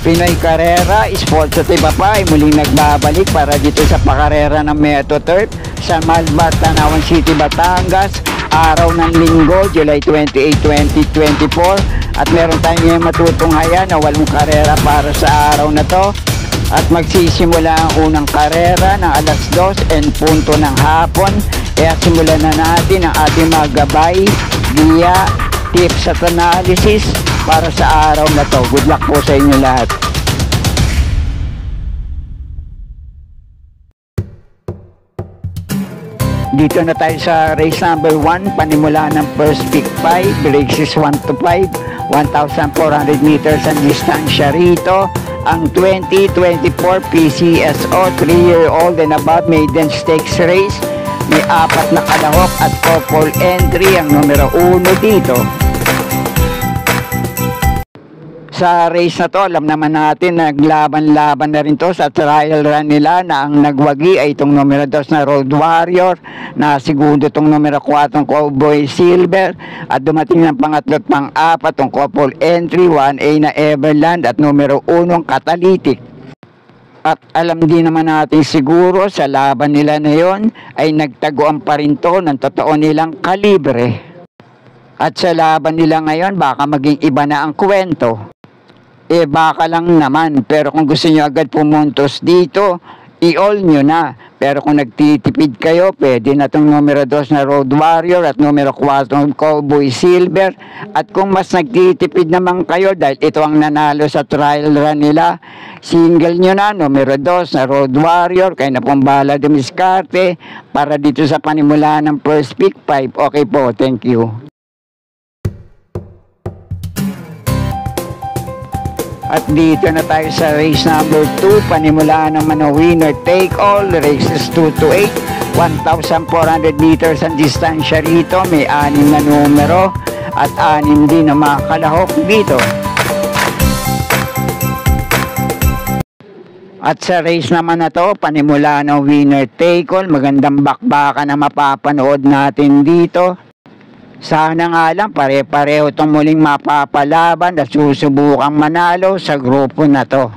Pinoy Carrera, Sports at iba pa ay muling nagbabalik para dito sa pakarera ng Metro Turf sa Malbar, Tanawan City, Batangas, araw ng Linggo, July 28, 2024. At meron tayong matutunghayan na 8 karera para sa araw na to. At magsisimula ang unang karera ng alas 2:00 ng hapon. Kaya simulan na natin ang ating mga gabay, biya, tips at analysis para sa araw na to. Good luck po sa inyo lahat. Dito na tayo sa race number 1, panimula ng first pick 5, races 1 to 5, 1,400 meters ang distansya rito. Ang 2024 PCSO 3-year-old and above maiden stakes race. May 4 na kalahok at couple entry ang numero 1 dito. Sa race na to, alam naman natin naglaban-laban na rin to sa trial run nila na ang nagwagi ay itong numero 2 na Road Warrior, na segundo itong numero 4 Cowboy Silver, at dumating ng pangatlo at pang-4 itong couple entry 1A na Everland at numero 1 Catalytic. At alam din naman natin siguro sa laban nila na yon ay nagtaguan pa rin to ng totoo nilang kalibre. At sa laban nila ngayon baka maging iba na ang kwento. Baka lang naman, pero kung gusto nyo agad pumuntos dito, i-all nyo na. Pero kung nagtitipid kayo, pwede na itong numero 2 na Road Warrior at numero 4 Cowboy Silver. At kung mas nagtitipid naman kayo, dahil ito ang nanalo sa trial run nila, single nyo na, numero 2 na Road Warrior, kayo na pong bahala dumiskarte para dito sa panimula ng first pick 5. Okay po, thank you. At dito na tayo sa race number 2, panimulaan naman ng winner take all, races 2 to 8, 1,400 meters ang distansya rito. May 6 na numero at 6 din na mga kalahok dito. At sa race naman na to, panimulaan ng winner take all, magandang bakbakan na mapapanood natin dito. Sana nga lang pare-pareho itong muling mapapalaban at susubukang manalo sa grupo na to.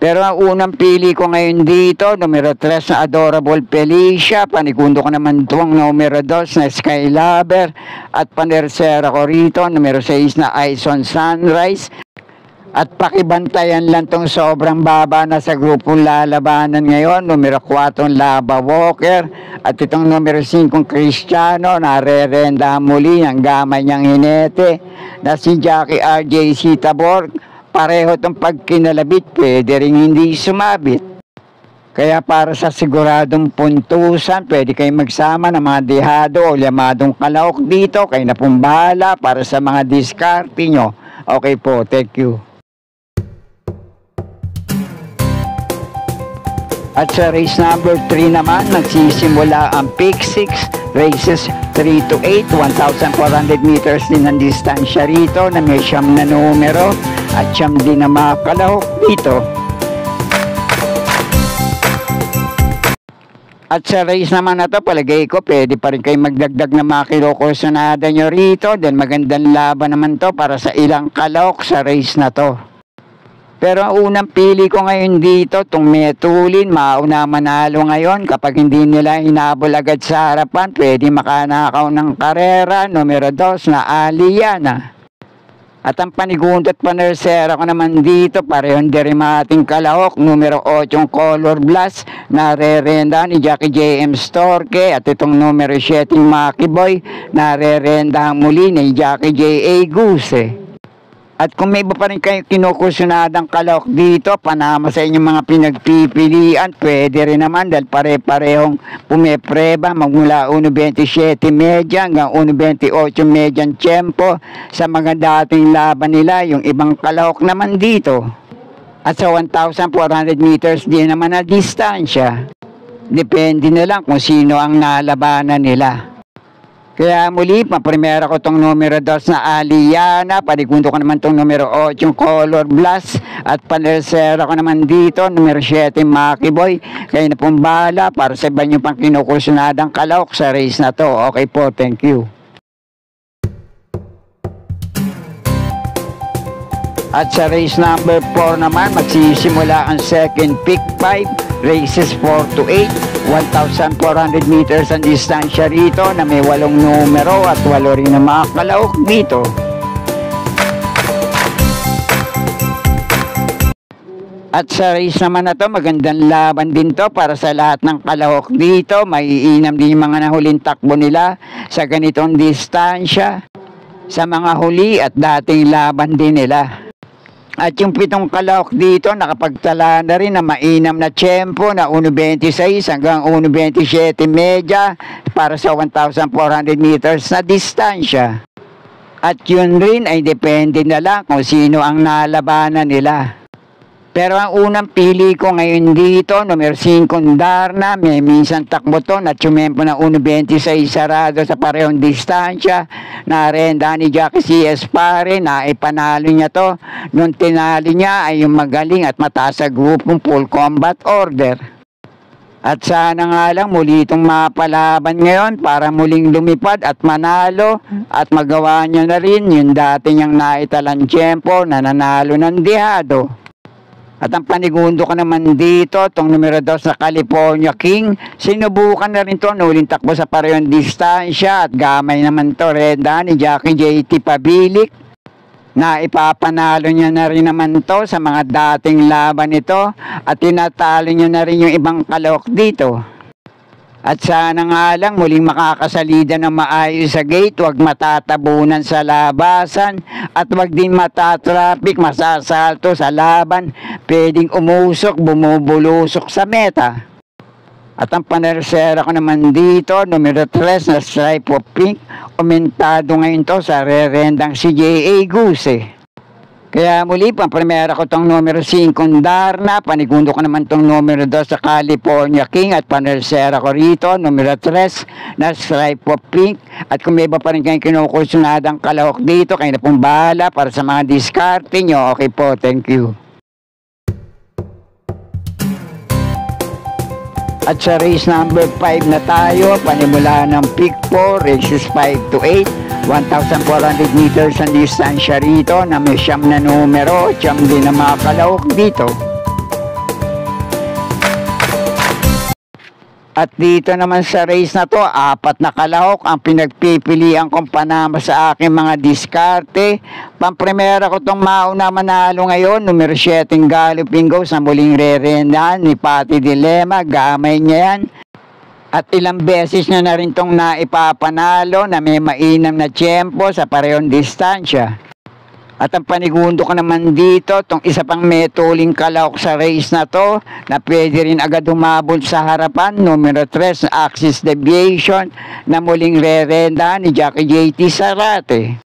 Pero ang unang pili ko ngayon dito, numero 3 na Adorable Felicia, panigundo ko naman itong numero 2 na Skylover, at panersera ko rito, numero 6 na Ison Sunrise. At pakibantayan lang tong sobrang baba na sa grupong lalabanan ngayon, numero 4 Lava Walker, at itong numero 5 Cristiano, narerenda muli ang gamay niyang hinete na si Jackie RJC Tabor. Pareho itong pagkinalabit, pwede rin hindi sumabit. Kaya para sa siguradong puntusan, pwede kayong magsama ng mga dehado o limadong kalahok dito. Kayo na pong bahala para sa mga diskarte nyo. Okay po, thank you. At sa race number 3 naman, nagsisimula ang pick 6, races 3 to 8, 1,400 meters din ang distansya rito na may 9 na numero at 9 din na mga kalahok dito. At sa race naman na to, palagay ko pwede pa rin kayo magdagdag na mga kilokursonada nyo rito. Then magandang laban naman to para sa ilang kalahok sa race na to. Pero ang unang pili ko ngayon dito, itong Metulin, mauna manalo ngayon. Kapag hindi nila hinabol agad sa harapan, pwede makanakaw ng karera, numero 2 na Aliana. At ang panigundo at panersera ko naman dito, parehong derimating kalahok, numero 8 Color Blast, narerenda ni Jackie JM Storke, at itong numero 7 Maki Boy, narerenda muli ni Jackie J.A. Guse. At kung may iba pa rin kayo kinukusunadang kalahok dito, panama sa inyong mga pinagpipilian, pwede rin naman dahil pare-parehong pumepreba magmula 1.27 medya hanggang 1.28 medyang tiyempo sa mga dating laban nila, yung ibang kalahok naman dito. At sa 1,400 meters din naman na distansya. Depende na lang kung sino ang nalabanan nila. Kaya muli, paprimera ko itong numero 2 na Aliana, panigundo ko naman itong numero 8 yung Color Blast, at panersera ko naman dito, numero 7 Maki Boy. Kayo na pong bahala para sa iba nyo pang kinukusunadang kalahok sa race na to. Okay po, thank you. At sa race number 4 naman, magsisimula ang second pick 5, races 4 to 8, 1,400 meters ang distansya rito na may 8 numero at 8 rin na mga kalaok dito. At sa race naman na to, magandang laban din to para sa lahat ng kalahok dito. Maiinam din yung mga nahuling takbo nila sa ganitong distansya sa mga huli at dating laban din nila. At yung 7 kalahok dito, nakapagtala na rin na mainam na tiyempo na 1.26 hanggang 1.27 media para sa 1,400 meters na distansya. At yun rin ay depende na lang kung sino ang nalabanan nila. Pero ang unang pili ko ngayon dito, numero 5 Darna, may minsan takbo to na tumempo na 1.26 sarado sa parehong distansya. Narenda ni Jackie C.S. Pare na ipanalo niya to. Nung tinali niya ay yung magaling at mataas sa grupong full combat order. At sana nga lang muli itong mapalaban ngayon para muling lumipad at manalo at magawa niya na rin yung dati niyang naitalang tiyempo na nanalo ng dihado. At ang panigundo ko naman dito, itong numero 2 sa California King, sinubukan na rin ito, nuling takbo sa parehong distansya at gamay naman ito, renda ni Jackie J.T. Pabilik, na ipapanalo niya na rin naman ito sa mga dating laban nito at tinatalo niya na rin yung ibang kalahok dito. At sana nga lang muling makakasalida ng maayos sa gate, huwag matatabunan sa labasan at huwag din matatraffic, masasalto sa laban, pwedeng umusok, bumubulusok sa meta. At ang panersera ko naman dito, numero 3 na Stripe of Pink, umentado ngayon to sa rerendang si J.A. Guse. Kaya muli, pampremera ko tong numero 5 Darna, panigundo ko naman tong numero 2 sa California King at panersera ko rito, numero 3 na Stripe of Pink. At kung may iba pa rin kayong kinukursunadang kalahok dito, kayo na pong bahala para sa mga diskarte nyo. Okay po, thank you. At sa race number 5 na tayo, panimula ng pick 4, races 5 to 8, 1,400 meters ang distansya rito na may 9 na numero, 9 din na mga kalahok dito. At dito naman sa race na to, 4 na kalahok ang pinagpipilian kong panama sa aking mga diskarte. Pampremera ko itong mauna manalo ngayon, numero 7 Galloping Ghost na muling rerendahan ni Patty Dilema, gamay niya yan. At ilang beses na rin itong naipapanalo na may mainam na tiyempo sa parehong distansya. At ang panigundo ko naman dito, itong isa pang metuling kalahok sa race na to, na pwede rin agad humabol sa harapan, numero 3 na Axis Deviation, na muling rerenda ni Jackie J.T. Sarate.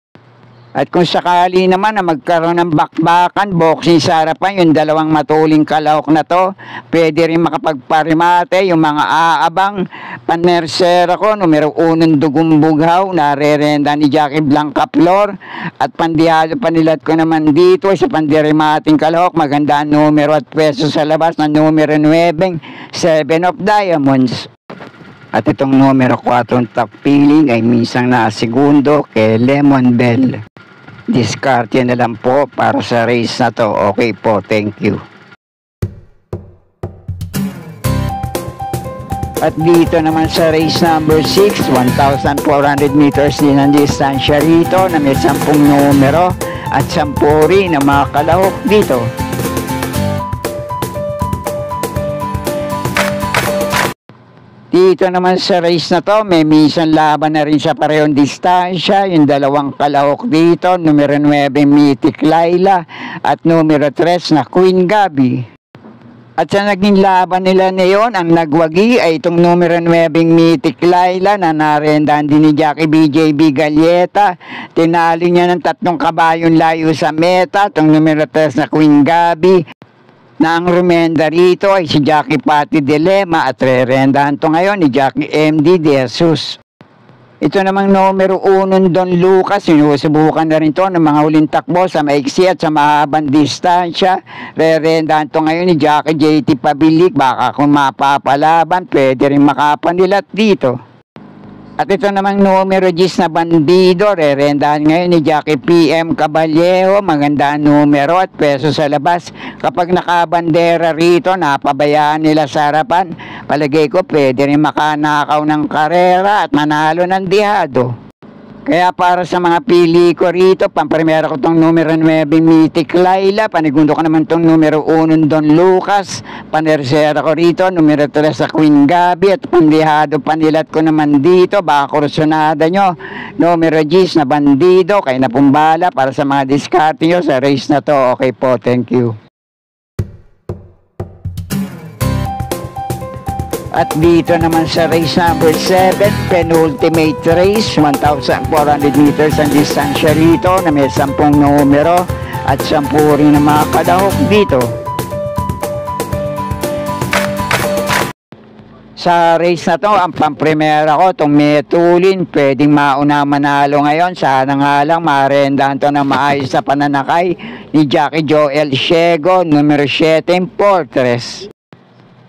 At kung sakali naman na magkaroon ng bakbakan, boxing sa harapan, yung 2 matuling kalahok na to, pwede rin makapagparimate yung mga aabang. Panersera ko, numero 1 Dugong Bughaw, na rerenda ni Jackie Blanca Flor. At pandihalo panilat ko naman dito, sa pandirimating kalahok, maganda ang numero at pwesto sa labas na numero 9, 7 of Diamonds. At itong numero 4 top feeling ay minsang nakasegundo kay Lemon Bell. Diskarte na lang po para sa race na to. Okay po, thank you. At dito naman sa race number 6, 1,400 meters din ang distansya rito na may 10 numero at 10 rin na mga kalahok dito. Dito naman sa race na to, may minsan laban na rin sa parehong distansya. Yung 2 kalahok dito, numero 9 Mythic Laila at numero 3 na Queen Gabi. At sa naging laban nila ngayon, ang nagwagi ay itong numero 9 Mythic Laila na narendahan din ni Jackie BJB Galleta. Tinali niya ng 3 kabayong layo sa meta, itong numero 3 na Queen Gabi. Na ang rumenda rito ay si Jackie Patty Dilema at rerendahan to ngayon ni Jackie MD De Jesus. Ito namang numero 1 Don Lucas, sinusubukan na rin to ng mga huling takbo sa maiksi at sa mahabang distansya. Rerendahan to ngayon ni Jackie JT Pabilik, baka kung mapapalaban, pwede rin makapanilat dito. At ito namang numero 10 na bandido, rerendahan ngayon ni Jackie PM Caballejo. Maganda ang numero at peso sa labas. Kapag nakabandera rito, napabayaan nila sa harapan. Palagay ko pwede rin makanakaw ng karera at manalo ng dihado. Kaya para sa mga pili ko rito, pamprimera ko tong numero 9 Mythic Laila, panigundo ko naman tong numero 1 Don Lucas, panersera ko rito, numero 3 sa Queen Gabi, at pandihado panilat ko naman dito, baka kursunada nyo, numero 10 na bandido, kayo na pumbala para sa mga diskarte nyo sa race na to. Okay po, thank you. At dito naman sa race number 7, penultimate race, 1,400 meters ang distansya rito na may 10 numero at 10 rin na mga kalahok dito. Sa race na to, ang pamprimera ko, itong Metulin, pwedeng mauna manalo ngayon. Sana nga lang marendahan to na maayos sa pananakay ni Jackie Joel Ciego, numero 7, Fortress.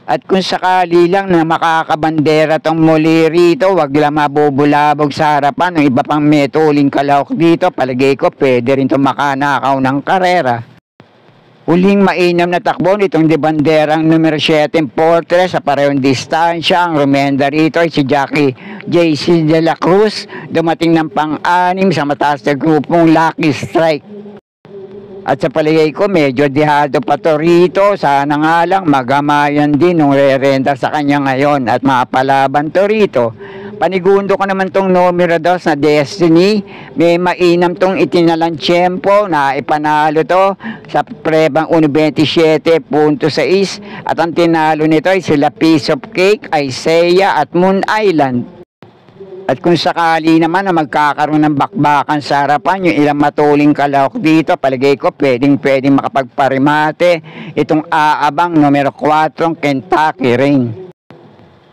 At kung sakali lang na makakabandera tong muli rito, wag lang mabubulabog sa harapan ng iba pang Metuling kalahok dito, palagay ko pwede rin itong makanakaw ng karera. Huling mainam na takbo nitong debanderang numero 7 Fortress sa parehong distansya. Ang rumenda rito ay si Jackie JC De La Cruz, dumating ng pang-anim sa mataas na grupong Lucky Strike. At sa palagay ko, medyo dihado pa to rito. Sana nga lang magamayan din nung re-renta sa kanya ngayon at mapalaban to rito. Panigundo ko naman tong numero 2 na Destiny. May mainam tong itinalang tiyempo na ipanalo to sa prebang 1.27.6. At ang tinalo nito ay sila Piece of Cake, Isaiah at Moon Island. At kung sakali naman na magkakaroon ng bakbakan sa harapan, yung ilang matuling kalahok dito, palagay ko pwedeng makapagparimate itong aabang numero 4 Kentucky Rain.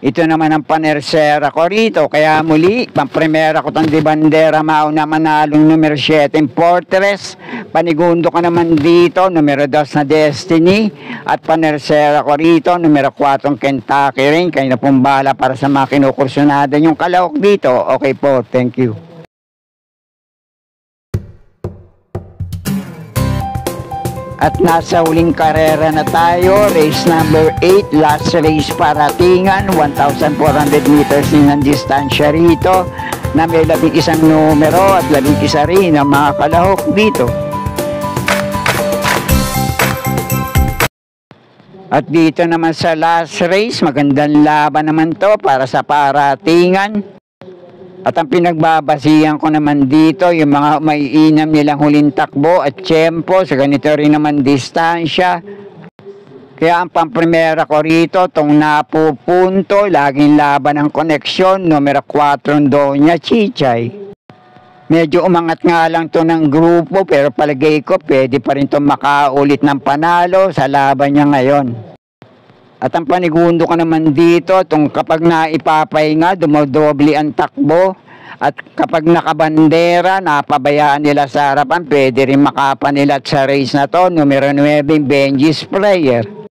Ito naman ang panersera ko rito. Kaya muli, pamprimera ko itong dibandera mauna manalong numero 7 Fortress. Panigundo ko naman dito, numero 2 na Destiny. At panersera ko rito, numero 4 Kentucky Rain. Kayo na pong bahala para sa mga kinukursunada yung kalahok dito. Okay po, thank you. At nasa huling karera na tayo, race number 8, last race paratingan, 1,400 meters din ang distansya rito, na may 11 numero at 11 rin ang mga kalahok dito. At dito naman sa last race, magandang laban naman to para sa paratingan. At ang pinagbabasihan ko naman dito, yung mga maiinam nilang huling takbo at tiyempo sa ganito rin naman distansya. Kaya ang pamprimera ko rito, itong napupunto, laging laban ng koneksyon, numero 4 Doña Chichay. Medyo umangat nga lang to ng grupo, pero palagay ko pwede pa rin itong makaulit ng panalo sa laban niya ngayon. At ang panigundo ko naman dito, itong kapag naipapahinga, dumodoble ang takbo. At kapag nakabandera, napabayaan nila sa harapan, pwede rin makapanilat sa race na to, numero 9, Benji's Prayer.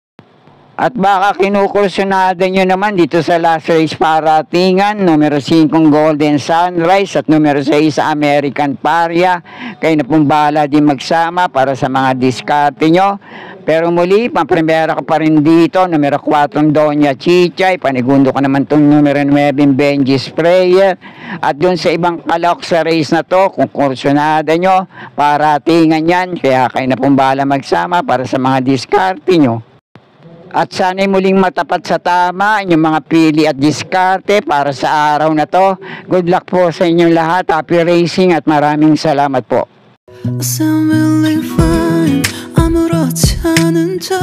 At baka kinukursunada nyo naman dito sa last race paratingan, numero 5 Golden Sunrise at numero 6 American Paria. Kayo na pong bahala din magsama para sa mga diskarte nyo. Pero muli, pamprimera ko pa rin dito, numero 4 Doña Chichay, panigundo ko naman itong numero 9 Benji's Prayer. At dun sa ibang kalahok sa race na to, kung kursunada nyo, paratingan yan, kaya kayo na pong bahala magsama para sa mga diskarte nyo. At sana'y muling matapat sa tama inyong mga pili at diskarte para sa araw na to. Good luck po sa inyong lahat, happy racing at maraming salamat po. 아무렇지 않은 척